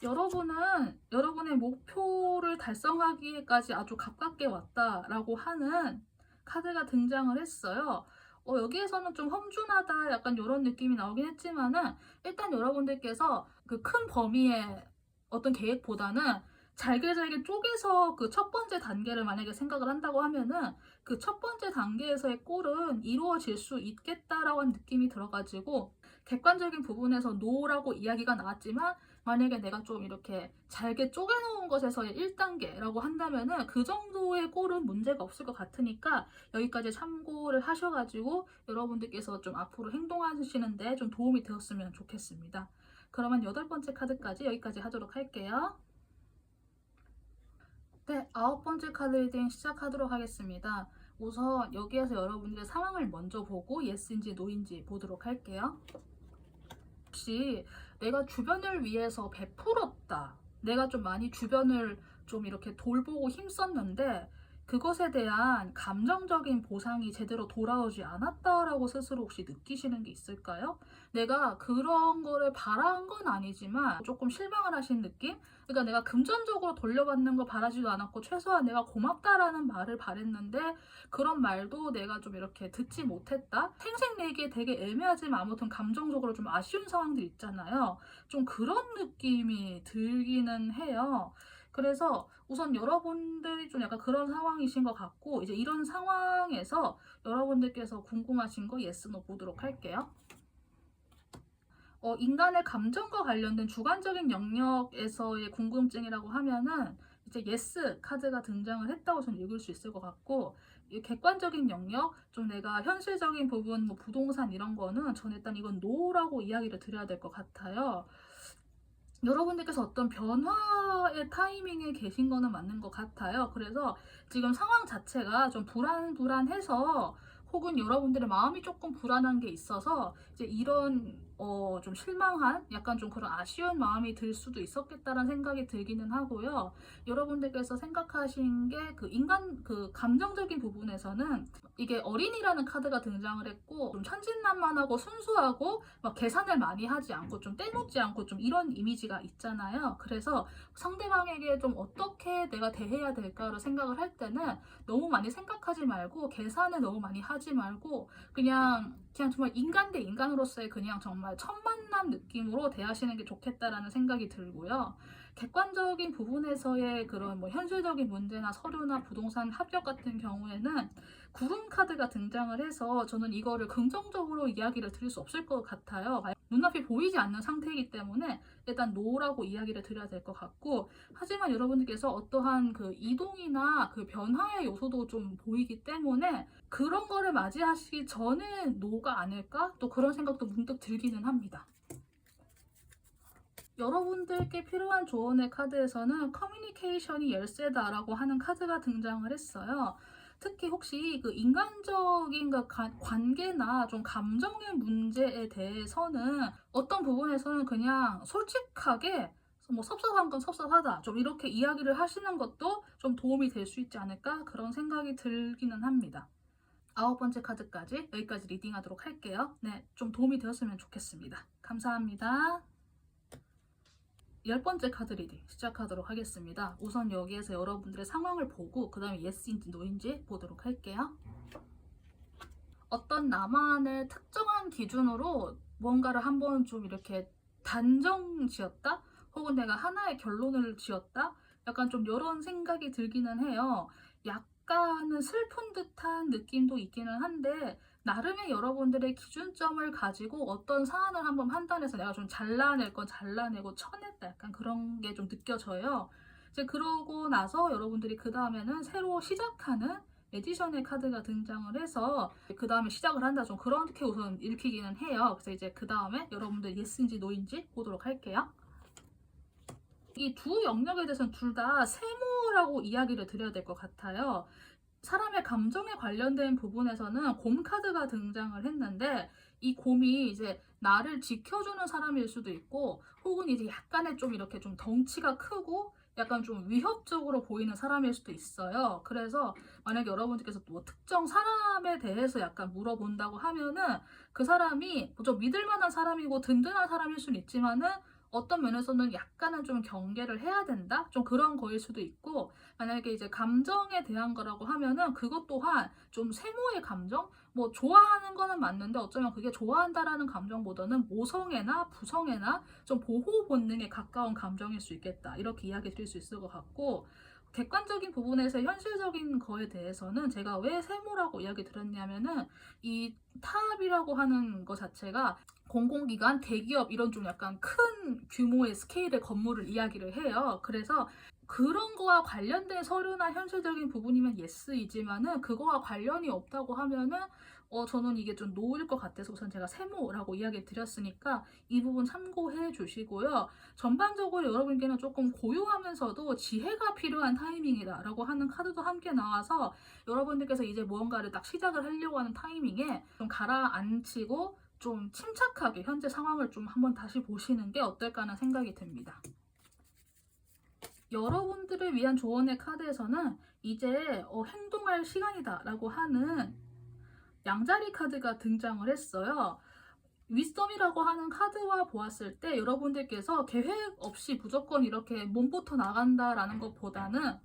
A: 여러분은 여러분의 목표를 달성하기까지 아주 가깝게 왔다라고 하는 카드가 등장을 했어요. 여기에서는 좀 험준하다 약간 이런 느낌이 나오긴 했지만은, 일단 여러분들께서 그 큰 범위의 어떤 계획보다는 잘게 잘게 쪼개서 그 첫 번째 단계를 만약에 생각을 한다고 하면은 그 첫 번째 단계에서의 꼴은 이루어질 수 있겠다라고 하는 느낌이 들어가지고 객관적인 부분에서 노라고 이야기가 나왔지만 만약에 내가 좀 이렇게 잘게 쪼개놓은 것에서의 1단계라고 한다면은 그 정도의 꼴은 문제가 없을 것 같으니까 여기까지 참고를 하셔가지고 여러분들께서 좀 앞으로 행동하시는데 좀 도움이 되었으면 좋겠습니다. 그러면 8번째 카드까지 여기까지 하도록 할게요. 네, 9번째 카드 리딩 시작하도록 하겠습니다. 우선 여기에서 여러분들의 상황을 먼저 보고 예스인지 노인지 보도록 할게요. 혹시 내가 주변을 위해서 베풀었다. 내가 좀 많이 주변을 좀 이렇게 돌보고 힘썼는데 그것에 대한 감정적인 보상이 제대로 돌아오지 않았다라고 스스로 혹시 느끼시는 게 있을까요? 내가 그런 거를 바란 건 아니지만 조금 실망을 하신 느낌? 그러니까 내가 금전적으로 돌려받는 거 바라지도 않았고 최소한 내가 고맙다라는 말을 바랬는데 그런 말도 내가 좀 이렇게 듣지 못했다? 생색내기에 되게 애매하지만 아무튼 감정적으로 좀 아쉬운 상황들 있잖아요. 좀 그런 느낌이 들기는 해요. 그래서 우선 여러분들이 좀 약간 그런 상황이신 것 같고 이제 이런 상황에서 여러분들께서 궁금하신 거 예스 노 보도록 할게요. 인간의 감정과 관련된 주관적인 영역에서의 궁금증이라고 하면은 이제 예스 카드가 등장을 했다고 저는 읽을 수 있을 것 같고 이 객관적인 영역, 좀 내가 현실적인 부분, 뭐 부동산 이런 거는 저는 일단 이건 노라고 이야기를 드려야 될 것 같아요. 여러분들께서 어떤 변화의 타이밍에 계신 거는 맞는 것 같아요. 그래서 지금 상황 자체가 좀 불안해서 혹은 여러분들의 마음이 조금 불안한 게 있어서 이제 이런 좀 실망한 약간 좀 그런 아쉬운 마음이 들 수도 있었겠다라는 생각이 들기는 하고요. 여러분들께서 생각하신 게 그 인간 그 감정적인 부분에서는 이게 어린이라는 카드가 등장을 했고 좀 천진난만하고 순수하고 막 계산을 많이 하지 않고 좀 떼놓지 않고 좀 이런 이미지가 있잖아요. 그래서 상대방에게 좀 어떻게 내가 대해야 될까를 생각을 할 때는 너무 많이 생각하지 말고 계산을 너무 많이 하지 말고 그냥 정말 인간 대 인간으로서의 그냥 정말 첫 만남 느낌으로 대하시는 게 좋겠다라는 생각이 들고요. 객관적인 부분에서의 그런 뭐 현실적인 문제나 서류나 부동산 합격 같은 경우에는 구름 카드가 등장을 해서 저는 이거를 긍정적으로 이야기를 드릴 수 없을 것 같아요. 눈앞이 보이지 않는 상태이기 때문에 일단 노라고 이야기를 드려야 될 것 같고 하지만 여러분들께서 어떠한 그 이동이나 그 변화의 요소도 좀 보이기 때문에 그런 거를 맞이하시기 전에 노가 아닐까? 또 그런 생각도 문득 들기는 합니다. 여러분들께 필요한 조언의 카드에서는 커뮤니케이션이 열쇠다라고 하는 카드가 등장을 했어요. 특히 혹시 그 인간적인 그 관계나 좀 감정의 문제에 대해서는 어떤 부분에서는 그냥 솔직하게 뭐 섭섭한 건 섭섭하다 좀 이렇게 이야기를 하시는 것도 좀 도움이 될 수 있지 않을까 그런 생각이 들기는 합니다. 9번째 카드까지 여기까지 리딩하도록 할게요. 네, 좀 도움이 되었으면 좋겠습니다. 감사합니다. 10번째 카드 리딩 시작하도록 하겠습니다. 우선 여기에서 여러분들의 상황을 보고 그 다음에 예스인지 노인지 보도록 할게요. 어떤 나만의 특정한 기준으로 뭔가를 한번 좀 이렇게 단정 지었다? 혹은 내가 하나의 결론을 지었다? 약간 좀 이런 생각이 들기는 해요. 약간은 슬픈 듯한 느낌도 있기는 한데 나름의 여러분들의 기준점을 가지고 어떤 사안을 한번 판단해서 내가 좀 잘라낼 건 잘라내고 쳐냈다 약간 그런 게 좀 느껴져요. 이제 그러고 나서 여러분들이 그 다음에는 새로 시작하는 에디션의 카드가 등장을 해서 그 다음에 시작을 한다 좀 그렇게 우선 읽히기는 해요. 그래서 이제 그 다음에 여러분들 예스인지 노인지 보도록 할게요. 이 두 영역에 대해서는 둘 다 세모라고 이야기를 드려야 될 것 같아요. 사람의 감정에 관련된 부분에서는 곰 카드가 등장을 했는데 이 곰이 이제 나를 지켜주는 사람일 수도 있고 혹은 이제 약간의 좀 이렇게 좀 덩치가 크고 약간 좀 위협적으로 보이는 사람일 수도 있어요. 그래서 만약에 여러분들께서 뭐 특정 사람에 대해서 약간 물어본다고 하면은 그 사람이 좀 믿을 만한 사람이고 든든한 사람일 수는 있지만은 어떤 면에서는 약간은 좀 경계를 해야 된다? 좀 그런 거일 수도 있고, 만약에 이제 감정에 대한 거라고 하면은 그것 또한 좀 세모의 감정? 뭐 좋아하는 거는 맞는데 어쩌면 그게 좋아한다라는 감정보다는 모성애나 부성애나 좀 보호 본능에 가까운 감정일 수 있겠다. 이렇게 이야기 드릴 수 있을 것 같고, 객관적인 부분에서 현실적인 거에 대해서는 제가 왜 세모라고 이야기 드렸냐면은 이 타압이라고 하는 것 자체가 공공기관, 대기업 이런 좀 약간 큰 규모의 스케일의 건물을 이야기를 해요. 그래서 그런 거와 관련된 서류나 현실적인 부분이면 예스이지만은 그거와 관련이 없다고 하면은 저는 이게 좀 노일 것 같아서 우선 제가 세모라고 이야기 드렸으니까 이 부분 참고해 주시고요. 전반적으로 여러분께는 조금 고요하면서도 지혜가 필요한 타이밍이다라고 하는 카드도 함께 나와서 여러분들께서 이제 무언가를 딱 시작을 하려고 하는 타이밍에 좀 가라앉히고 좀 침착하게 현재 상황을 좀 한번 다시 보시는 게 어떨까 하는 생각이 듭니다. 여러분들을 위한 조언의 카드에서는 이제 행동할 시간이다 라고 하는 양자리 카드가 등장을 했어요. 윗섬이라고 하는 카드와 보았을 때 여러분들께서 계획 없이 무조건 이렇게 몸부터 나간다라는 것보다는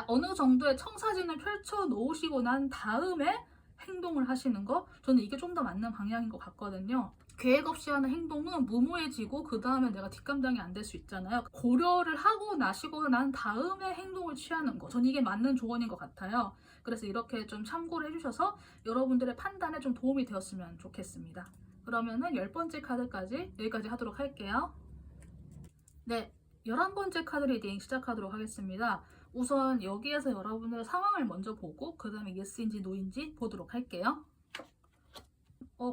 A: 어느 정도의 청사진을 펼쳐 놓으시고 난 다음에 행동을 하시는 거, 저는 이게 좀 더 맞는 방향인 것 같거든요. 계획 없이 하는 행동은 무모해지고 그 다음에 내가 뒷감당이 안 될 수 있잖아요. 고려를 하고 나시고 난 다음에 행동을 취하는 거, 저는 이게 맞는 조언인 것 같아요. 그래서 이렇게 좀 참고를 해주셔서 여러분들의 판단에 좀 도움이 되었으면 좋겠습니다. 그러면은 10번째 카드까지 여기까지 하도록 할게요. 네, 11번째 카드 리딩 시작하도록 하겠습니다. 우선 여기에서 여러분의 상황을 먼저 보고 그 다음에 예스인지 노인지 보도록 할게요.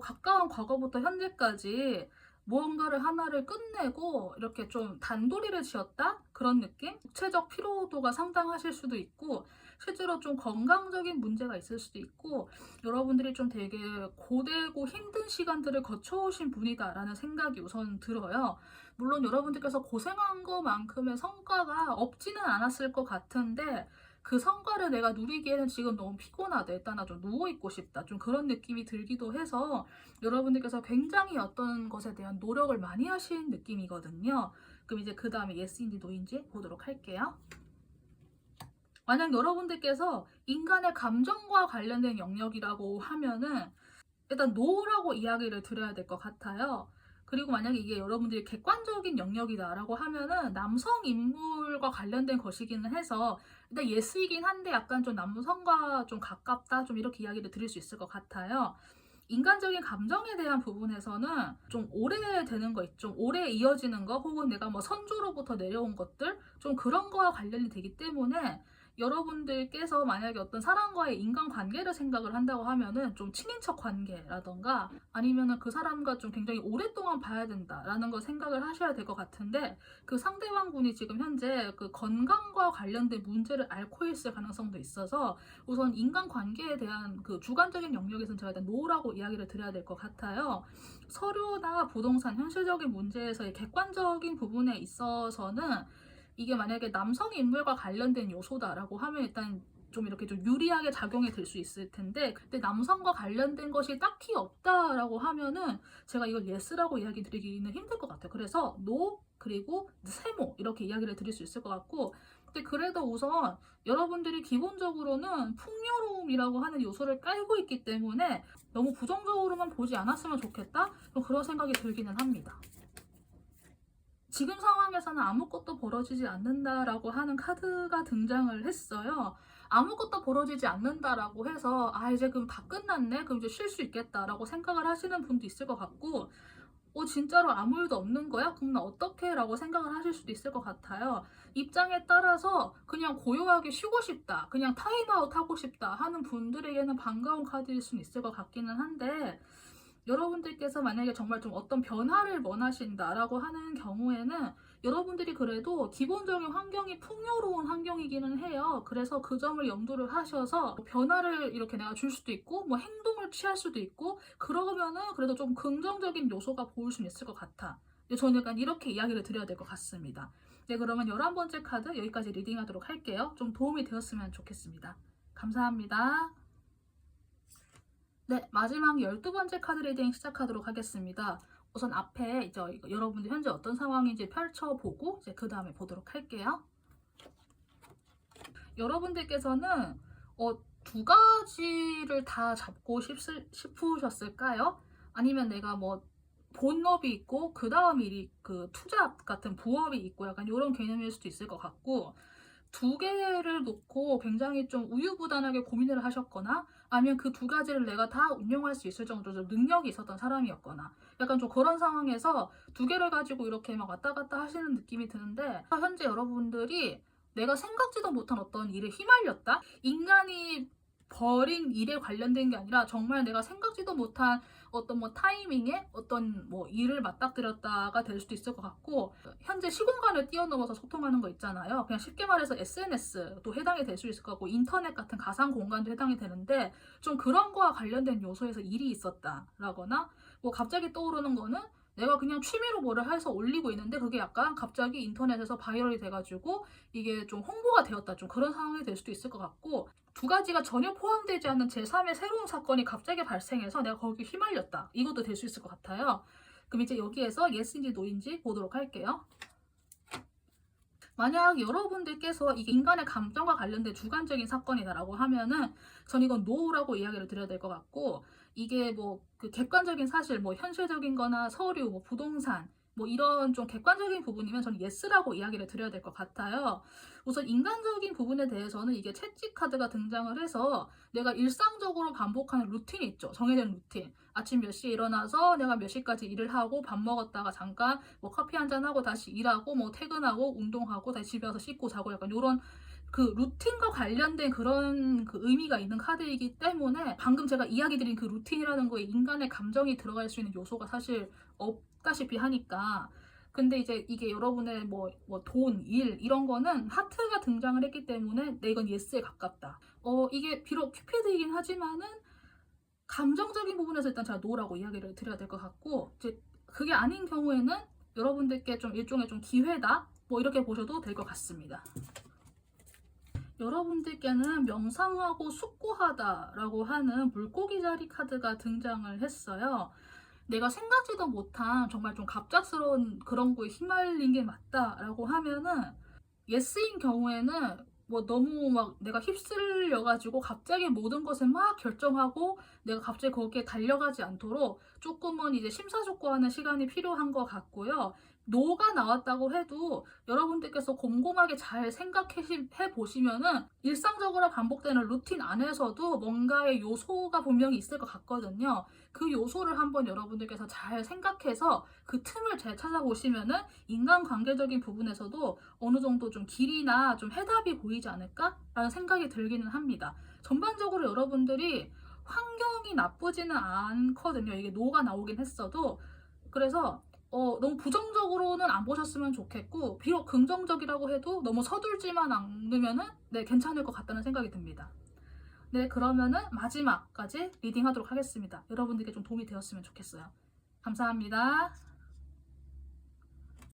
A: 가까운 과거부터 현재까지 무언가를 하나를 끝내고 이렇게 좀 단도리를 지었다? 그런 느낌? 육체적 피로도가 상당하실 수도 있고 실제로 좀 건강적인 문제가 있을 수도 있고 여러분들이 좀 되게 고되고 힘든 시간들을 거쳐오신 분이다 라는 생각이 우선 들어요. 물론 여러분들께서 고생한 것만큼의 성과가 없지는 않았을 것 같은데 그 성과를 내가 누리기에는 지금 너무 피곤하다. 일단 나 좀 누워있고 싶다. 좀 그런 느낌이 들기도 해서 여러분들께서 굉장히 어떤 것에 대한 노력을 많이 하신 느낌이거든요. 그럼 이제 그 다음에 예스인지 노인지 보도록 할게요. 만약 여러분들께서 인간의 감정과 관련된 영역이라고 하면은 일단 노라고 이야기를 드려야 될 것 같아요. 그리고 만약에 이게 여러분들이 객관적인 영역이다라고 하면은 남성 인물과 관련된 것이기는 해서 일단 예스이긴 한데 약간 좀 남성과 좀 가깝다 좀 이렇게 이야기를 드릴 수 있을 것 같아요. 인간적인 감정에 대한 부분에서는 좀 오래되는 거 있죠. 오래 이어지는 거 혹은 내가 뭐 선조로부터 내려온 것들 좀 그런 거와 관련이 되기 때문에 여러분들께서 만약에 어떤 사람과의 인간관계를 생각을 한다고 하면은 좀 친인척 관계라던가 아니면은 그 사람과 좀 굉장히 오랫동안 봐야 된다라는 걸 생각을 하셔야 될 것 같은데 그 상대방분이 지금 현재 그 건강과 관련된 문제를 앓고 있을 가능성도 있어서 우선 인간관계에 대한 그 주관적인 영역에서는 제가 일단 노라고 이야기를 드려야 될 것 같아요. 서류나 부동산 현실적인 문제에서의 객관적인 부분에 있어서는 이게 만약에 남성 인물과 관련된 요소다라고 하면 일단 좀 이렇게 좀 유리하게 작용이 될 수 있을 텐데 근데 남성과 관련된 것이 딱히 없다라고 하면은 제가 이걸 예스라고 이야기 드리기는 힘들 것 같아요. 그래서 노 그리고 세모 이렇게 이야기를 드릴 수 있을 것 같고 근데 그래도 우선 여러분들이 기본적으로는 풍요로움이라고 하는 요소를 깔고 있기 때문에 너무 부정적으로만 보지 않았으면 좋겠다 그런 생각이 들기는 합니다. 지금 상황에서는 아무것도 벌어지지 않는다라고 하는 카드가 등장을 했어요. 아무것도 벌어지지 않는다라고 해서 이제 그럼 다 끝났네? 그럼 이제 쉴 수 있겠다라고 생각을 하시는 분도 있을 것 같고 진짜로 아무 일도 없는 거야? 그럼 나 어떡해? 라고 생각을 하실 수도 있을 것 같아요. 입장에 따라서 그냥 고요하게 쉬고 싶다, 그냥 타임아웃 하고 싶다 하는 분들에게는 반가운 카드일 수는 있을 것 같기는 한데 여러분들께서 만약에 정말 좀 어떤 변화를 원하신다라고 하는 경우에는 여러분들이 그래도 기본적인 환경이 풍요로운 환경이기는 해요. 그래서 그 점을 염두를 하셔서 변화를 이렇게 내가 줄 수도 있고 뭐 행동을 취할 수도 있고 그러면은 그래도 좀 긍정적인 요소가 보일 수 있을 것 같아. 저는 약간 이렇게 이야기를 드려야 될 것 같습니다. 네, 그러면 11번째 카드 여기까지 리딩하도록 할게요. 좀 도움이 되었으면 좋겠습니다. 감사합니다. 네, 마지막 12번째 카드 리딩 시작하도록 하겠습니다. 우선 앞에 이제 여러분들 현재 어떤 상황인지 펼쳐보고 이제 그 다음에 보도록 할게요. 여러분들께서는 두 가지를 다 잡고 싶으셨을까요? 아니면 내가 뭐 본업이 있고 그 다음 일이 그 투자 같은 부업이 있고 약간 이런 개념일 수도 있을 것 같고, 두 개를 놓고 굉장히 좀 우유부단하게 고민을 하셨거나 아니면 그 두 가지를 내가 다 운용할 수 있을 정도로 능력이 있었던 사람이었거나 약간 좀 그런 상황에서 두 개를 가지고 이렇게 막 왔다 갔다 하시는 느낌이 드는데, 현재 여러분들이 내가 생각지도 못한 어떤 일에 휘말렸다? 인간이 벌인 일에 관련된 게 아니라 정말 내가 생각지도 못한 어떤 뭐 타이밍에 어떤 뭐 일을 맞닥뜨렸다가 될 수도 있을 것 같고, 현재 시공간을 뛰어넘어서 소통하는 거 있잖아요. 그냥 쉽게 말해서 SNS도 해당이 될 수 있을 것 같고 인터넷 같은 가상 공간도 해당이 되는데, 좀 그런 거와 관련된 요소에서 일이 있었다라거나, 뭐 갑자기 떠오르는 거는 내가 그냥 취미로 뭐를 해서 올리고 있는데 그게 약간 갑자기 인터넷에서 바이럴이 돼가지고 이게 좀 홍보가 되었다, 좀 그런 상황이 될 수도 있을 것 같고, 두 가지가 전혀 포함되지 않는 제3의 새로운 사건이 갑자기 발생해서 내가 거기 휘말렸다, 이것도 될 수 있을 것 같아요. 그럼 이제 여기에서 예스인지 노인지 보도록 할게요. 만약 여러분들께서 이게 인간의 감정과 관련된 주관적인 사건이다라고 하면은 전 이건 노라고 이야기를 드려야 될 것 같고, 이게 뭐 그 객관적인 사실, 뭐 현실적인 거나 서류, 뭐 부동산, 뭐 이런 좀 객관적인 부분이면 저는 예스라고 이야기를 드려야 될 것 같아요. 우선 인간적인 부분에 대해서는 이게 채찍 카드가 등장을 해서 내가 일상적으로 반복하는 루틴이 있죠. 정해진 루틴. 아침 몇 시에 일어나서 내가 몇 시까지 일을 하고 밥 먹었다가 잠깐 뭐 커피 한잔 하고 다시 일하고 뭐 퇴근하고 운동하고 다시 집에 와서 씻고 자고, 약간 요런 그 루틴과 관련된 그런 그 의미가 있는 카드이기 때문에 방금 제가 이야기 드린 그 루틴이라는 거에 인간의 감정이 들어갈 수 있는 요소가 사실 없다시피 하니까. 근데 이제 이게 여러분의 뭐 돈, 일 이런 거는 하트가 등장을 했기 때문에 이건 예스에 가깝다. 이게 비록 큐피드이긴 하지만은 감정적인 부분에서 일단 제가 노라고 이야기를 드려야 될 것 같고, 이제 그게 아닌 경우에는 여러분들께 좀 일종의 좀 기회다, 뭐 이렇게 보셔도 될 것 같습니다. 여러분들께는 명상하고 숙고하다라고 하는 물고기 자리 카드가 등장을 했어요. 내가 생각지도 못한 정말 좀 갑작스러운 그런 거에 휘말린 게 맞다라고 하면은, 예스인 경우에는 뭐 너무 막 내가 휩쓸려가지고 갑자기 모든 것을 막 결정하고 내가 갑자기 거기에 달려가지 않도록 조금은 이제 심사숙고하는 시간이 필요한 것 같고요. 노가 나왔다고 해도 여러분들께서 곰곰하게 잘 생각해 보시면은 일상적으로 반복되는 루틴 안에서도 뭔가의 요소가 분명히 있을 것 같거든요. 그 요소를 한번 여러분들께서 잘 생각해서 그 틈을 잘 찾아보시면은 인간관계적인 부분에서도 어느 정도 좀 길이나 좀 해답이 보이지 않을까라는 생각이 들기는 합니다. 전반적으로 여러분들이 환경이 나쁘지는 않거든요. 이게 노가 나오긴 했어도. 그래서 너무 부정적으로는 안 보셨으면 좋겠고, 비록 긍정적이라고 해도 너무 서둘지만 않으면은 괜찮을 것 같다는 생각이 듭니다. 네, 그러면은 마지막까지 리딩하도록 하겠습니다. 여러분들께 좀 도움이 되었으면 좋겠어요. 감사합니다.